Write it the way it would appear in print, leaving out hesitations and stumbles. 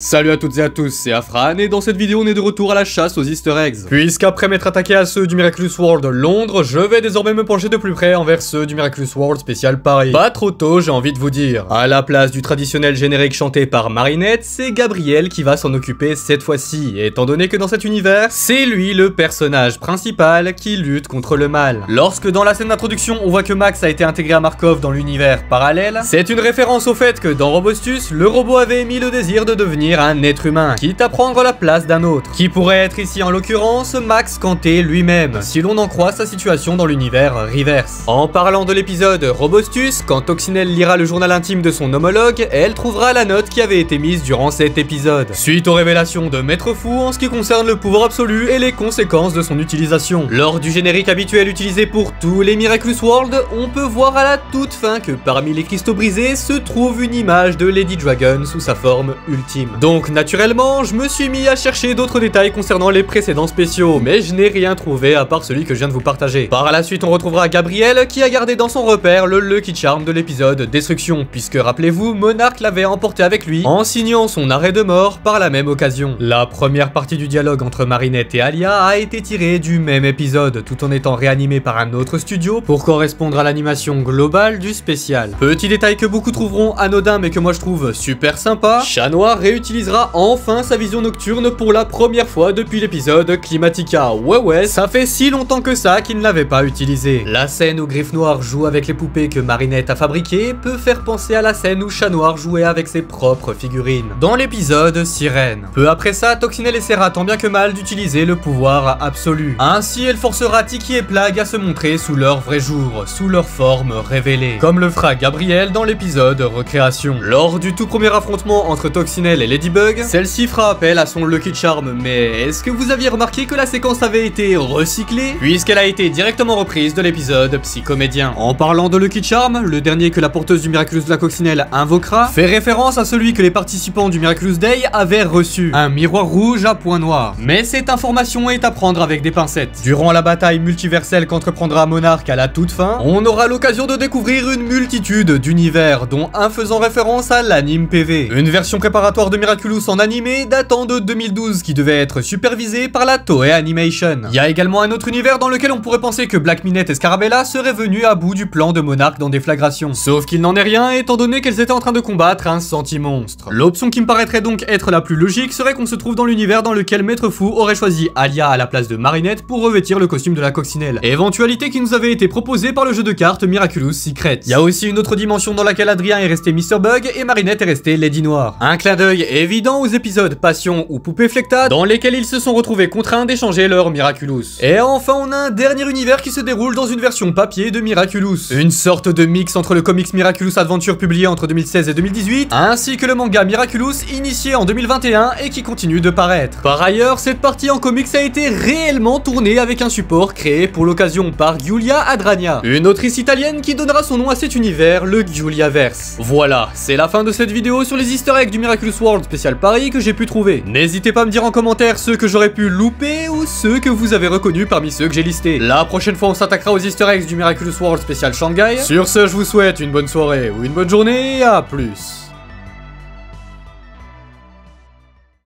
Salut à toutes et à tous, c'est Afran et dans cette vidéo on est de retour à la chasse aux easter eggs. Puisqu'après m'être attaqué à ceux du Miraculous World Londres, je vais désormais me pencher de plus près envers ceux du Miraculous World spécial Paris. Pas trop tôt, j'ai envie de vous dire. À la place du traditionnel générique chanté par Marinette, c'est Gabriel qui va s'en occuper cette fois-ci, étant donné que dans cet univers, c'est lui le personnage principal qui lutte contre le mal. Lorsque dans la scène d'introduction on voit que Max a été intégré à Markov dans l'univers parallèle, c'est une référence au fait que dans Robostus, le robot avait émis le désir de devenir un être humain, quitte à prendre la place d'un autre, qui pourrait être ici en l'occurrence Max Canté lui-même, si l'on en croit sa situation dans l'univers Reverse. En parlant de l'épisode Robostus, quand Toxinelle lira le journal intime de son homologue, elle trouvera la note qui avait été mise durant cet épisode, suite aux révélations de Maître Fou en ce qui concerne le pouvoir absolu et les conséquences de son utilisation. Lors du générique habituel utilisé pour tous les Miraculous World, on peut voir à la toute fin que parmi les cristaux brisés se trouve une image de Lady Dragon sous sa forme ultime. Donc naturellement, je me suis mis à chercher d'autres détails concernant les précédents spéciaux, mais je n'ai rien trouvé à part celui que je viens de vous partager. Par la suite, on retrouvera Gabriel qui a gardé dans son repère le Lucky Charm de l'épisode Destruction, puisque rappelez-vous, Monarch l'avait emporté avec lui en signant son arrêt de mort par la même occasion. La première partie du dialogue entre Marinette et Alia a été tirée du même épisode, tout en étant réanimée par un autre studio pour correspondre à l'animation globale du spécial. Petit détail que beaucoup trouveront anodin mais que moi je trouve super sympa, Chat Noir réutilisera enfin sa vision nocturne pour la première fois depuis l'épisode Climatica. Ouais, ça fait si longtemps que ça qu'il ne l'avait pas utilisé. La scène où Griffe Noire joue avec les poupées que Marinette a fabriquées peut faire penser à la scène où Chat Noir jouait avec ses propres figurines dans l'épisode Sirène. Peu après ça, Toxinelle essaiera tant bien que mal d'utiliser le pouvoir absolu. Ainsi, elle forcera Tiki et Plague à se montrer sous leur vrai jour, sous leur forme révélée, comme le fera Gabriel dans l'épisode Recréation. Lors du tout premier affrontement entre Toxinelle et Ladybug, celle-ci fera appel à son Lucky Charm, mais est-ce que vous aviez remarqué que la séquence avait été recyclée, puisqu'elle a été directement reprise de l'épisode Psychomédien. En parlant de Lucky Charm, le dernier que la porteuse du Miraculous de la Coccinelle invoquera fait référence à celui que les participants du Miraculous Day avaient reçu, un miroir rouge à point noir. Mais cette information est à prendre avec des pincettes. Durant la bataille multiverselle qu'entreprendra Monarch à la toute fin, on aura l'occasion de découvrir une multitude d'univers, dont un faisant référence à l'anime PV, une version préparatoire de Miraculous en animé datant de 2012 qui devait être supervisé par la Toei Animation. Il y a également un autre univers dans lequel on pourrait penser que Black Minette et Scarabella seraient venus à bout du plan de Monarch dans Déflagration. Sauf qu'il n'en est rien étant donné qu'elles étaient en train de combattre un sentimonstre. L'option qui me paraîtrait donc être la plus logique serait qu'on se trouve dans l'univers dans lequel Maître Fou aurait choisi Alia à la place de Marinette pour revêtir le costume de la Coccinelle. Éventualité qui nous avait été proposée par le jeu de cartes Miraculous Secret. Il y a aussi une autre dimension dans laquelle Adrien est resté Mr. Bug et Marinette est restée Lady Noire. Un clin d'œil évident aux épisodes Passion ou Poupée Flecta dans lesquels ils se sont retrouvés contraints d'échanger leur Miraculous. Et enfin on a un dernier univers qui se déroule dans une version papier de Miraculous, une sorte de mix entre le comics Miraculous Adventure publié entre 2016 et 2018 ainsi que le manga Miraculous initié en 2021 et qui continue de paraître. Par ailleurs, cette partie en comics a été réellement tournée avec un support créé pour l'occasion par Giulia Adragna, une autrice italienne qui donnera son nom à cet univers, le Giuliaverse. Voilà, c'est la fin de cette vidéo sur les easter eggs du Miraculous World spécial Paris que j'ai pu trouver. N'hésitez pas à me dire en commentaire ceux que j'aurais pu louper ou ceux que vous avez reconnus parmi ceux que j'ai listés. La prochaine fois on s'attaquera aux easter eggs du Miraculous World spécial Shanghai. Sur ce, je vous souhaite une bonne soirée ou une bonne journée et à plus.